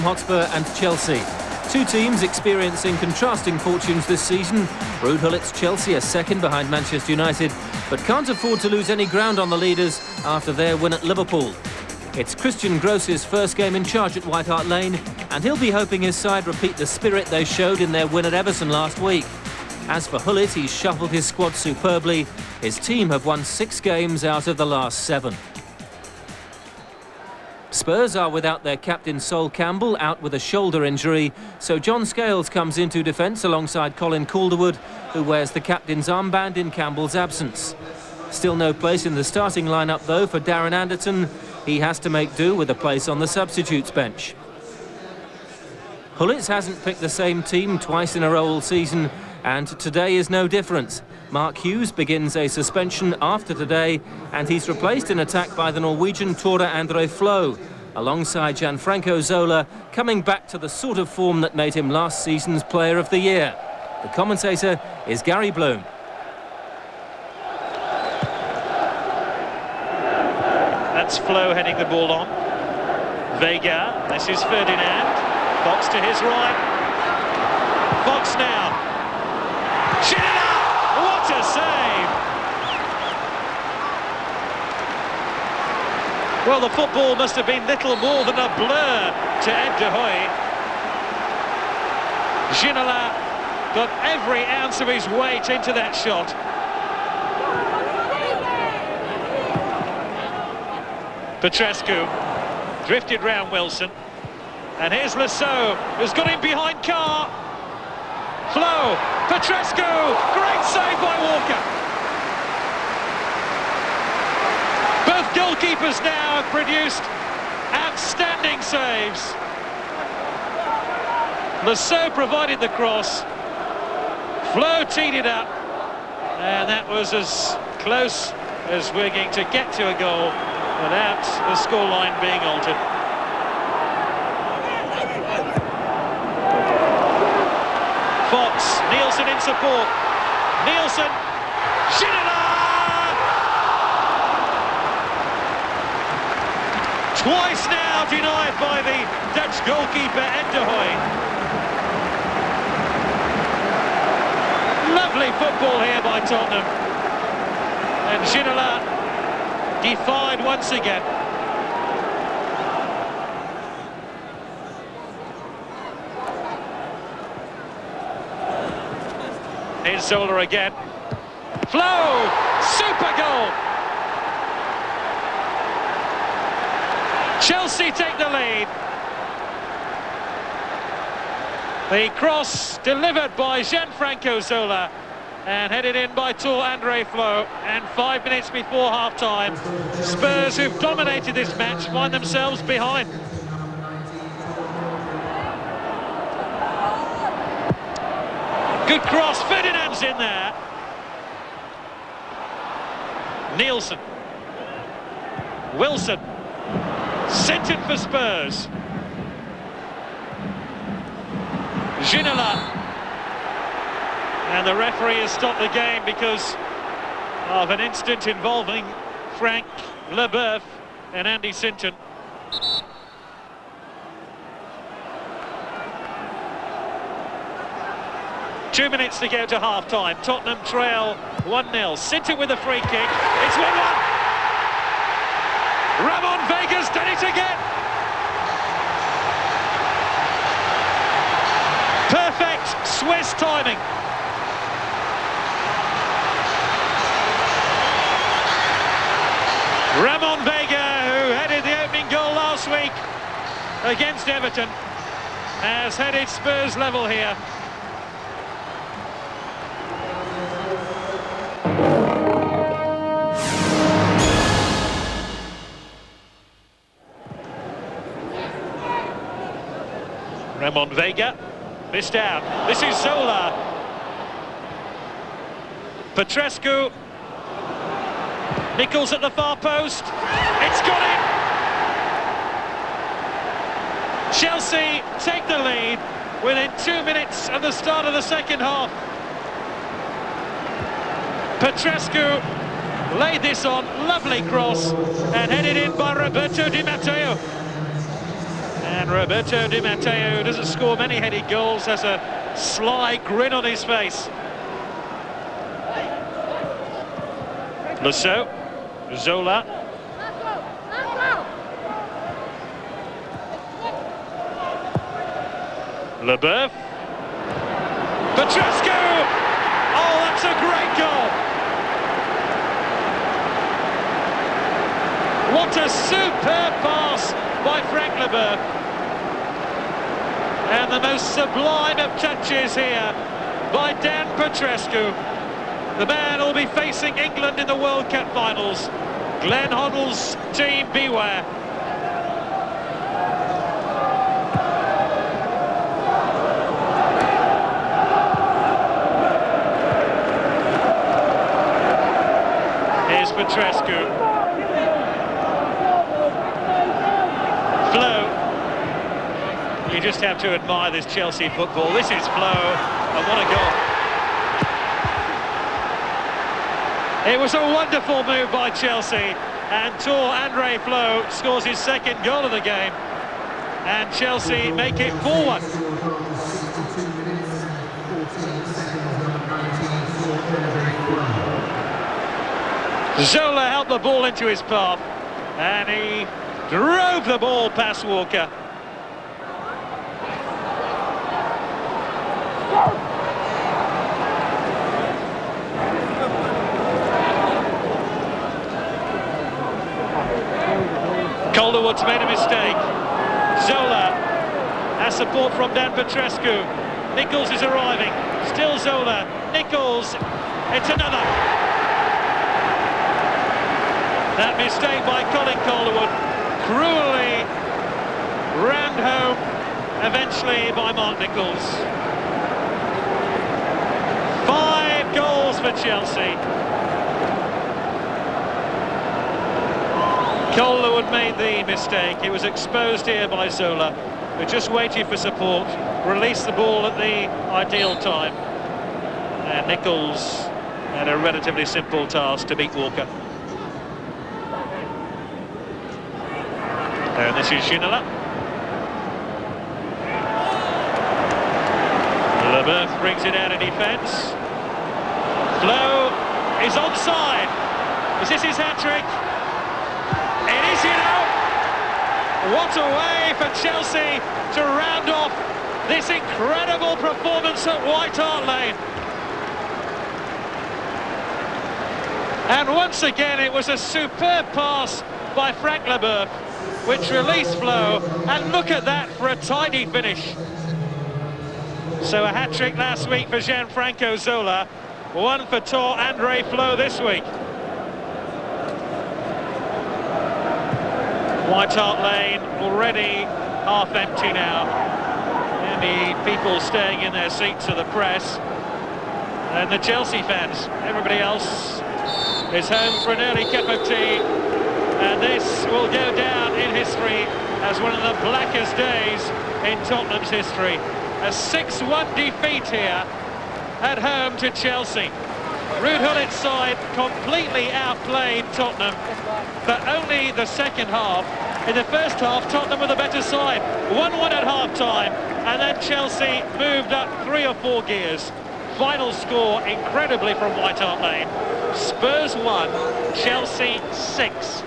Hotspur and Chelsea. Two teams experiencing contrasting fortunes this season. Ruud Gullit's Chelsea are second behind Manchester United, but can't afford to lose any ground on the leaders after their win at Liverpool. It's Christian Gross's first game in charge at White Hart Lane, and he'll be hoping his side repeat the spirit they showed in their win at Everton last week. As for Gullit, he's shuffled his squad superbly. His team have won 6 games out of the last 7. Spurs are without their captain Sol Campbell, out with a shoulder injury, so John Scales comes into defence alongside Colin Calderwood, who wears the captain's armband in Campbell's absence. Still no place in the starting lineup though for Darren Anderton. He has to make do with a place on the substitutes bench. Gullit hasn't picked the same team twice in a row all season, and today is no different. Mark Hughes begins a suspension after today, and he's replaced in attack by the Norwegian Tore Andre Flo, alongside Gianfranco Zola, coming back to the sort of form that made him last season's Player of the Year. The commentator is Gary Bloom. That's Flo heading the ball on. Vega, this is Ferdinand. Fox to his right. Fox now. Ginola! What a save! Well, the football must have been little more than a blur to Ed de Hoy. Ginola got every ounce of his weight into that shot. Petrescu drifted round Wilson, and here's Lasso, who's got him behind Carr. Flo, Petrescu, great save by Walker. Both goalkeepers now have produced outstanding saves. Lasso provided the cross, Flo teed it up, and that was as close as we're going to get to a goal without the scoreline being altered. Fox, Nielsen in support. Nielsen, Ginola! Twice now denied by the Dutch goalkeeper Ed de Hoy. Lovely football here by Tottenham. And Ginola defied once again. Here's Zola again. Flo! Super goal! Chelsea take the lead. The cross delivered by Gianfranco Zola and headed in by Tore Andre Flo. And 5 minutes before half-time, Spurs, who've dominated this match, find themselves behind. Good cross, Ferdinand's in there. Nielsen. Wilson. Sent it for Spurs. Ginola. And the referee has stopped the game because of an incident involving Frank Leboeuf and Andy Sinton. Two minutes to go to half-time. Tottenham trail 1-0. Sinton with a free kick. It's 1-1. Ramon Vega's done it again. Perfect Swiss timing. Ramon Vega, who headed the opening goal last week against Everton, has headed Spurs level here. Ramon Vega, missed out. This is Zola. Petrescu. Nichols at the far post. It's got in! Chelsea take the lead within 2 minutes of the start of the second half. Petrescu laid this on, lovely cross, and headed in by Roberto Di Matteo. And And Roberto Di Matteo doesn't score many headed goals, has a sly grin on his face. Lasso, Zola. Leboeuf. Petrescu! Oh, that's a great goal! What a superb pass by Frank Leboeuf. And the most sublime of touches here by Dan Petrescu. The man will be facing England in the World Cup finals. Glenn Hoddle's team beware. Here's Petrescu. Flow. You just have to admire this Chelsea football. This is Flow, and what a goal. It was a wonderful move by Chelsea, and tall Andre Flow scores his second goal of the game, and Chelsea make it 4-1. Zola helped the ball into his path, and he drove the ball past Walker. Calderwood's made a mistake. Zola has support from Dan Petrescu. Nichols is arriving. Still Zola. Nichols. It's another. That mistake by Colin Calderwood, cruelly rammed home, eventually by Mark Nichols. 5 goals for Chelsea. Calderwood made the mistake. It was exposed here by Zola, who just waited for support, released the ball at the ideal time. And Nichols had a relatively simple task to beat Walker. And this is Ginola. Leboeuf brings it out of defence. Flo is onside. Is this his hat-trick? It is, you know. What a way for Chelsea to round off this incredible performance at White Hart Lane. And once again, it was a superb pass by Frank Leboeuf, which released Flo, and look at that for a tidy finish. So a hat-trick last week for Gianfranco Zola, one for tall Andre Flo this week. White Hart Lane already half empty now, and the people staying in their seats are the press and the Chelsea fans. Everybody else is home for an early cup of tea. And this will go down in history as one of the blackest days in Tottenham's history. A 6-1 defeat here at home to Chelsea. Ruud Gullit's side completely outplayed Tottenham, but only the second half. In the first half, Tottenham were the better side. 1-1 at half-time, and then Chelsea moved up 3 or 4 gears. Final score, incredibly, from White Hart Lane. Spurs 1, Chelsea 6.